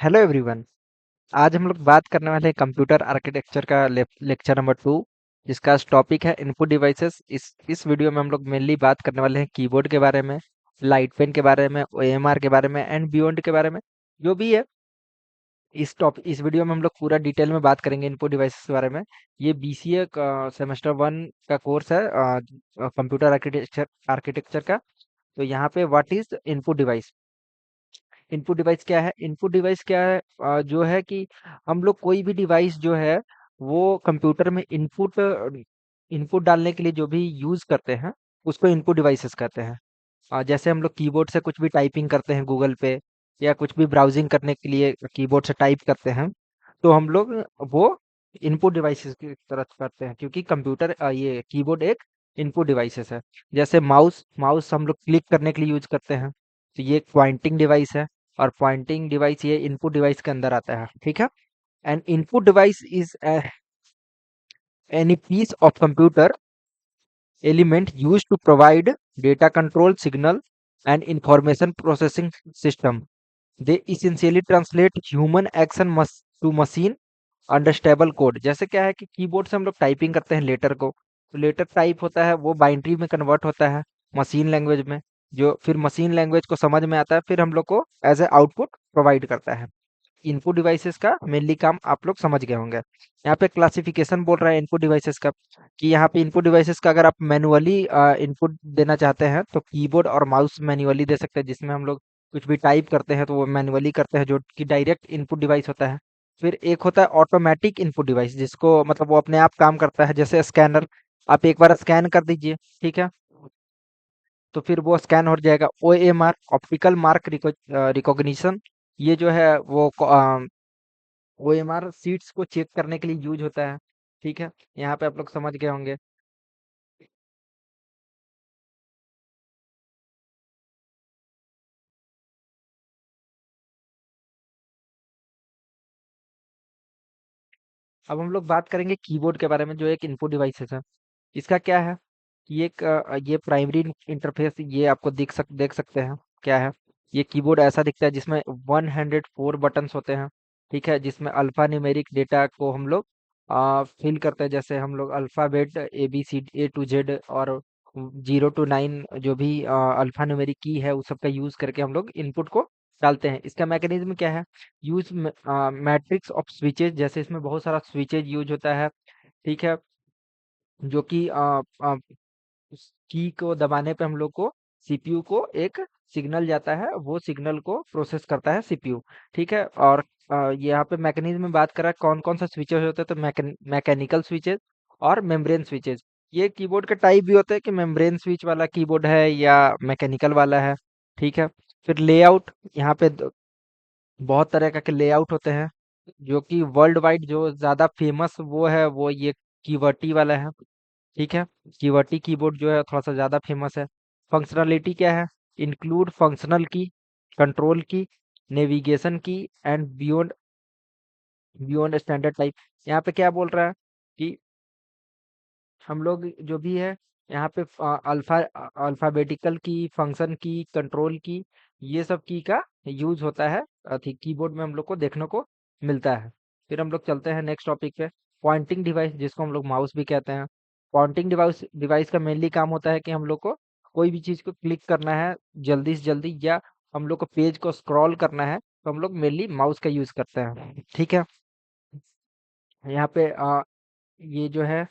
Hello everyone. आज हम लोग बात करने वाले हैं कंप्यूटर आर्किटेक्चर का लेक्चर नंबर 2, जिसका टॉपिक है इनपुट डिवाइसेस। इस वीडियो में हम लोग मेनली बात करने वाले हैं कीबोर्ड के बारे में, लाइट पेन के बारे में, ओएमआर के बारे में एंड बियॉन्ड के बारे में। जो भी है, इस वीडियो में हम लोग पूरा डिटेल में बात करेंगे इनपुट डिवाइसेस के बारे में। ये बीसीए का सेमेस्टर 1 का कोर्स है, कंप्यूटर आर्किटेक्चर आर्किटेक्चर का। तो यहाँ पे what is input device. Input device क्या है? इनपुट डिवाइस क्या है? जो है कि हम लोग कोई भी डिवाइस जो है वो कंप्यूटर में इनपुट इनपुट डालने के लिए जो भी यूज करते हैं उसको इनपुट डिवाइसेस कहते हैं। जैसे हम लोग कीबोर्ड से कुछ भी टाइपिंग करते हैं गूगल पे, या कुछ भी ब्राउजिंग करने के लिए कीबोर्ड से टाइप करते हैं, तो हम लोग वो इनपुट डिवाइसेस की तरह करते हैं, क्योंकि कंप्यूटर ये कीबोर्ड एक इनपुट डिवाइसेस है। जैसे माउस माउस हम लोग क्लिक करने के लिए यूज करते हैं, तो ये एक पॉइंटिंग डिवाइस है। और पॉइंटिंग डिवाइस ये इनपुट डिवाइस के अंदर आता है, ठीक है। And input device is any piece of computer element used to provide data control signal and information processing system. They essentially translate human action to machine understandable code. जैसे क्या है कि कीबोर्ड से हम लोग टाइपिंग करते हैं लेटर को, तो लेटर टाइप होता है, वो बाइनरी में कन्वर्ट होता है मशीन लैंग्वेज में, जो फिर मशीन लैंग्वेज को समझ में आता है, फिर हम लोग को एज ए आउटपुट प्रोवाइड करता है। इनपुट डिवाइसेस का मेनली काम आप लोग समझ गए होंगे। यहाँ पे क्लासिफिकेशन बोल रहा है इनपुट डिवाइसेस का, कि यहाँ पे इनपुट डिवाइसेस का अगर आप मैनुअली इनपुट देना चाहते हैं तो कीबोर्ड और माउस मैनुअली दे सकते हैं, जिसमें हम लोग कुछ भी टाइप करते हैं तो वो मैनुअली करते हैं, जो कि डायरेक्ट इनपुट डिवाइस होता है। फिर एक होता है ऑटोमेटिक इनपुट डिवाइस, जिसको मतलब वो अपने आप काम करता है, जैसे स्कैनर। आप एक बार स्कैन कर दीजिए, ठीक है, तो फिर वो स्कैन हो जाएगा। ओएमआर, ऑप्टिकल मार्क रिकॉग्निशन, ये जो है वो ओएमआर सीट्स को चेक करने के लिए यूज होता है, ठीक है। यहाँ पे आप लोग समझ गए होंगे। अब हम लोग बात करेंगे कीबोर्ड के बारे में, जो एक इनपुट डिवाइसेस है। इसका क्या है कि ये प्राइमरी इंटरफेस, ये आपको देख सकते हैं क्या है। ये कीबोर्ड ऐसा दिखता है जिसमें 104 बटन्स होते हैं, ठीक है, जिसमें अल्फा न्यूमेरिक डेटा को हम लोग फिल करते हैं। जैसे हम लोग अल्फाबेट A to Z और 0 to 9 जो भी अल्फा न्यूमेरिक की है उस सब का यूज करके हम लोग इनपुट को डालते हैं। इसका मैकेनिज्म क्या है? यूज मैट्रिक्स ऑफ स्विचेज, जैसे इसमें बहुत सारा स्विचेज यूज होता है, ठीक है, जो कि उस की को दबाने पे हम लोग को सीपीयू को एक सिग्नल जाता है, वो सिग्नल को प्रोसेस करता है सीपीयू, ठीक है। और यहाँ पे मैकेनिज्म में बात करा कौन कौन सा स्विचेज होते हैं, तो मैकेनिकल स्विचेज और मेम्ब्रेन स्विचेज। ये कीबोर्ड के टाइप भी होते हैं कि मेम्ब्रेन स्विच वाला कीबोर्ड है या मैकेनिकल वाला है, ठीक है। फिर लेआउट, यहाँ पे बहुत तरह का के लेआउट होते हैं, जो कि वर्ल्ड वाइड जो ज्यादा फेमस वो है वो ये कीवर्टी वाला है, ठीक है। कीवर्टी कीबोर्ड जो है थोड़ा सा ज़्यादा फेमस है। फंक्शनलिटी क्या है? इंक्लूड फंक्शनल की, कंट्रोल की, नेविगेशन की and beyond beyond standard type. यहाँ पे क्या बोल रहा है कि हम लोग जो भी है यहाँ पे अल्फाबेटिकल की, फंक्शन की, कंट्रोल की, ये सब की का यूज होता है कीबोर्ड में हम लोग को देखने को मिलता है। फिर हम लोग चलते हैं नेक्स्ट टॉपिक पे, पॉइंटिंग डिवाइस, जिसको हम लोग माउस भी कहते हैं। पॉइंटिंग डिवाइस डिवाइस का मेनली काम होता है कि हम लोग को कोई भी चीज को क्लिक करना है जल्दी से जल्दी, या हम लोग को पेज को स्क्रॉल करना है, तो हम लोग मेनली माउस का यूज करते हैं, ठीक है। यहाँ पे ये जो है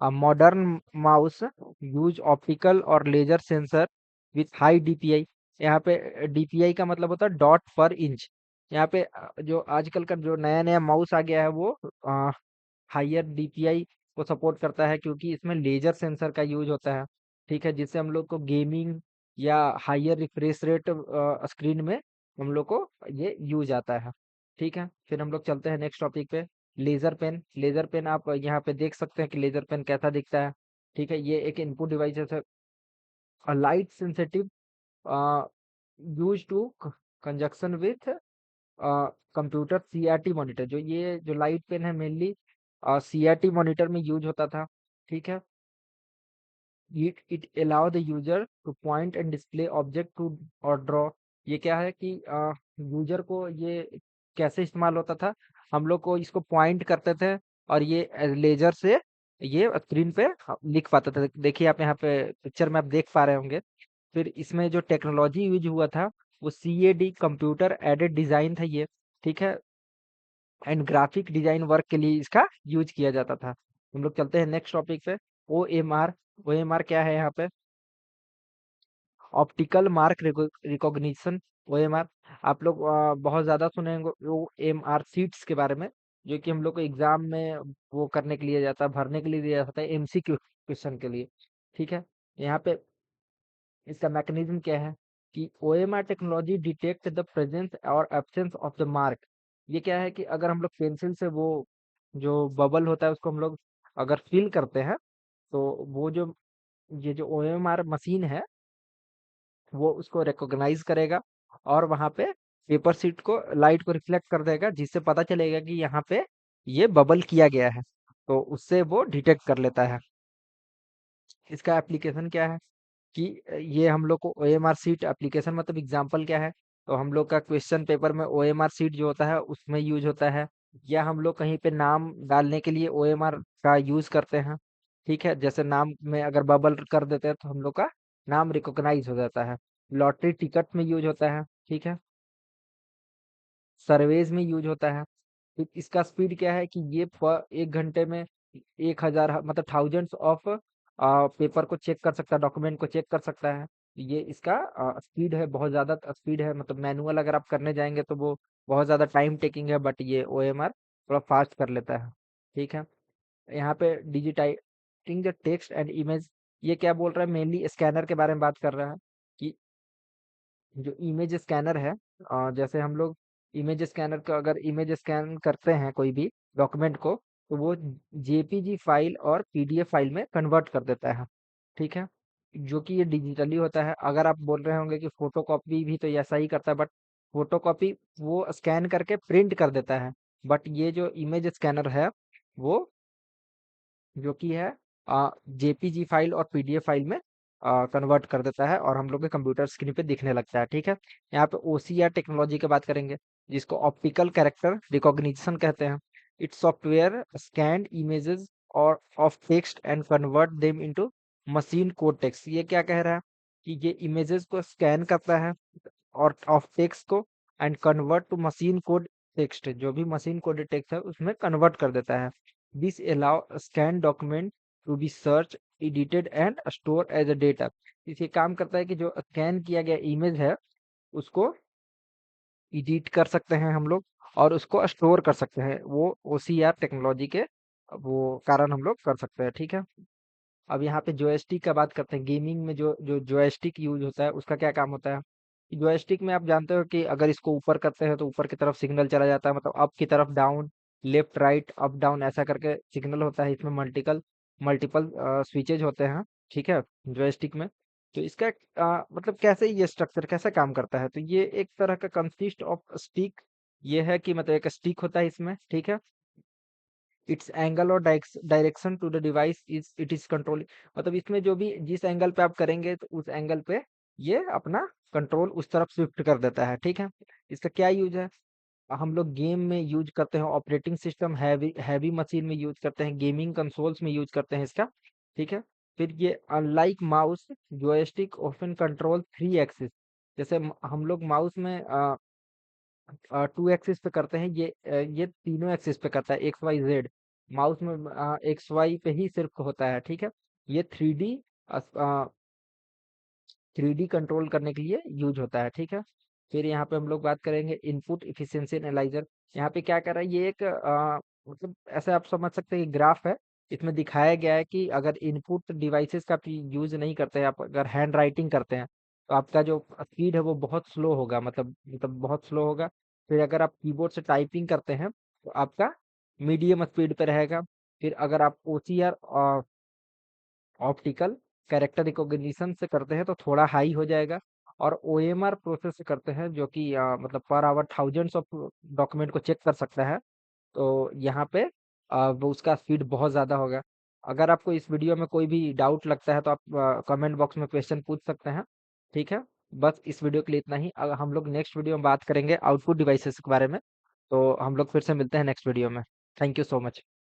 मॉडर्न माउस यूज ऑप्टिकल और laser sensor with high DPI. यहाँ पे डीपीआई का मतलब होता है डॉट पर इंच। यहाँ पे जो आजकल का जो नया नया माउस आ गया है वो हायर डीपीआई को सपोर्ट करता है, क्योंकि इसमें लेजर सेंसर का यूज होता है, ठीक है, जिससे हम लोग को गेमिंग या हायर रिफ्रेश रेट स्क्रीन में हम लोग को ये यूज आता है, ठीक है। फिर हम लोग चलते हैं नेक्स्ट टॉपिक पे, लेजर पेन। लेजर पेन आप यहाँ पे देख सकते हैं कि लेजर पेन कैसा दिखता है, ठीक है। ये एक इनपुट डिवाइस है, light sensitive, use to conjunction with computer CRT monitor. जो ये जो लाइट पेन है मेनली सीआरटी मॉनिटर में यूज होता था, ठीक है। It allow the user to point and display object to और ड्रॉ। ये क्या है कि यूजर को ये कैसे इस्तेमाल होता था, हम लोग को इसको पॉइंट करते थे और ये लेजर से ये स्क्रीन पे लिख पाते थे। देखिए आप यहाँ पे पिक्चर में आप देख पा रहे होंगे। फिर इसमें जो टेक्नोलॉजी यूज हुआ था वो सीएडी कंप्यूटर एडेड डिजाइन था ये, ठीक है, एंड ग्राफिक डिजाइन वर्क के लिए इसका यूज किया जाता था। हम लोग चलते हैं नेक्स्ट टॉपिक पे। ओएमआर। ओएमआर क्या है यहाँ पे? Optical mark recognition. ओएमआर आप लोग बहुत ज्यादा सुने होंगे ओएमआर सीट्स के बारे में, जो कि हम लोग को एग्जाम में वो करने के लिए जाता है, भरने के लिए दिया जाता है एमसीक्यू क्वेश्चन के लिए, ठीक है। यहाँ पे इसका मैकेनिज्म क्या है कि OMR technology detect the presence और एब्सेंस ऑफ द मार्क। ये क्या है कि अगर हम लोग पेंसिल से वो जो बबल होता है उसको हम लोग अगर फिल करते हैं, तो वो जो ये जो ओएमआर मशीन है वो उसको रिकॉग्नाइज करेगा और वहां पे पेपर शीट को लाइट को रिफ्लेक्ट कर देगा, जिससे पता चलेगा कि यहाँ पे ये बबल किया गया है, तो उससे वो डिटेक्ट कर लेता है। इसका एप्लीकेशन क्या है कि ये हम लोग को ओएमआर सीट एप्लीकेशन मतलब एग्जांपल क्या है, तो हम लोग का क्वेश्चन पेपर में ओएमआर सीट जो होता है उसमें यूज होता है, या हम लोग कहीं पे नाम डालने के लिए ओएमआर का यूज करते हैं, ठीक है। जैसे नाम में अगर बबल कर देते हैं तो हम लोग का नाम रिकॉग्नाइज हो जाता है। लॉटरी टिकट में यूज होता है, ठीक है। सर्वेज में यूज होता है। तो इसका स्पीड क्या है कि ये पर 1 घंटे में 1000 मतलब थाउजेंड्स ऑफ पेपर को चेक कर सकता है, डॉक्यूमेंट को चेक कर सकता है। ये इसका स्पीड है, बहुत ज्यादा स्पीड है, मतलब मैनुअल अगर आप करने जाएंगे तो वो बहुत ज्यादा टाइम टेकिंग है, बट ये ओएमआर थोड़ा फास्ट कर लेता है, ठीक है। यहाँ पे digitising the text and image, ये क्या बोल रहा है, मेनली स्कैनर के बारे में बात कर रहा है कि जो इमेज स्कैनर है, जैसे हम लोग इमेज स्कैनर का अगर इमेज स्कैन करते हैं कोई भी डॉक्यूमेंट को, तो वो जेपीजी फाइल और पीडीएफ फाइल में कन्वर्ट कर देता है, ठीक है। जो कि ये डिजिटली होता है। अगर आप बोल रहे होंगे कि फोटोकॉपी भी तो ऐसा ही करता है, बट फोटोकॉपी वो स्कैन करके प्रिंट कर देता है, बट ये जो इमेज स्कैनर है वो जो कि है जेपीजी फाइल और पीडीएफ फाइल में कन्वर्ट कर देता है और हम लोग के कंप्यूटर स्क्रीन पे दिखने लगता है, ठीक है। यहाँ पे ओसीआर टेक्नोलॉजी की बात करेंगे, जिसको ऑप्टिकल कैरेक्टर रिकॉग्निशन कहते हैं। इट्स सॉफ्टवेयर स्कैन इमेजेस और of text and convert them into machine code text. ये क्या कह रहा है कि ये इमेजेस को स्कैन करता है और ऑफ टेक्स्ट को and convert to machine code text, जो भी मशीन कोडेड टेक्स्ट है उसमें कन्वर्ट कर देता है। This allow scan document to be search edited and store as a data. इसे काम करता है कि जो स्कैन किया गया इमेज है उसको एडिट कर सकते हैं हम लोग और उसको स्टोर कर सकते हैं, वो ओसीआर टेक्नोलॉजी के वो कारण हम लोग कर सकते हैं, ठीक है। अब यहाँ पे जॉयस्टिक का बात करते हैं। गेमिंग में जो जॉयस्टिक यूज होता है उसका क्या काम होता है? जॉयस्टिक में आप जानते हो कि अगर इसको ऊपर करते हैं तो ऊपर की तरफ सिग्नल चला जाता है, मतलब अप की तरफ down, left right up down ऐसा करके सिग्नल होता है। इसमें मल्टीपल मल्टीपल स्विचेज होते हैं, ठीक है, जॉयस्टिक में। तो इसका मतलब कैसे ये स्ट्रक्चर कैसे काम करता है, तो ये एक तरह का कंसिस्ट ऑफ स्टिक। ये है कि मतलब एक स्टिक होता है इसमें, ठीक है। इट्स एंगल और direction to the device is it is control, मतलब इसमें जो भी जिस एंगल पे आप करेंगे तो उस एंगल पे ये अपना कंट्रोल उस तरफ शिफ्ट कर देता है, ठीक है। इसका क्या यूज है? हम लोग गेम में यूज करते हैं, operating system heavy heavy machine में यूज करते हैं, गेमिंग कंसोल्स में यूज करते हैं इसका, ठीक है। फिर ये unlike mouse joystick often control 3 axis, जैसे हम लोग माउस में 2 एक्सिस पे करते हैं, ये तीनों एक्सिस पे करता है, एक्स वाई जेड। माउस में एक्स वाई पे ही सिर्फ होता है, ठीक है। ये 3D कंट्रोल करने के लिए यूज होता है, ठीक है। फिर यहाँ पे हम लोग बात करेंगे इनपुट इफिशियंसी एनालाइजर। यहाँ पे क्या कर रहा है ये एक मतलब ऐसे आप समझ सकते हैं कि ग्राफ है। इसमें दिखाया गया है कि अगर इनपुट डिवाइसेस का आप यूज नहीं करते हैं, आप अगर हैंड राइटिंग करते हैं तो आपका जो स्पीड है वो बहुत स्लो होगा, मतलब बहुत स्लो होगा। फिर अगर आप कीबोर्ड से टाइपिंग करते हैं तो आपका मीडियम स्पीड पे रहेगा। फिर अगर आप ओसीआर ऑप्टिकल कैरेक्टर रिकॉग्निशन से करते हैं तो थोड़ा हाई हो जाएगा। और ओएमआर प्रोसेस से करते हैं जो कि मतलब per hour thousands of document को चेक कर सकता है, तो यहाँ पे वो उसका स्पीड बहुत ज़्यादा होगा। अगर आपको इस वीडियो में कोई भी डाउट लगता है तो आप कमेंट बॉक्स में क्वेश्चन पूछ सकते हैं, ठीक है। बस इस वीडियो के लिए इतना ही। हम लोग नेक्स्ट वीडियो में बात करेंगे आउटपुट डिवाइसेस के बारे में। तो हम लोग फिर से मिलते हैं नेक्स्ट वीडियो में। Thank you so much.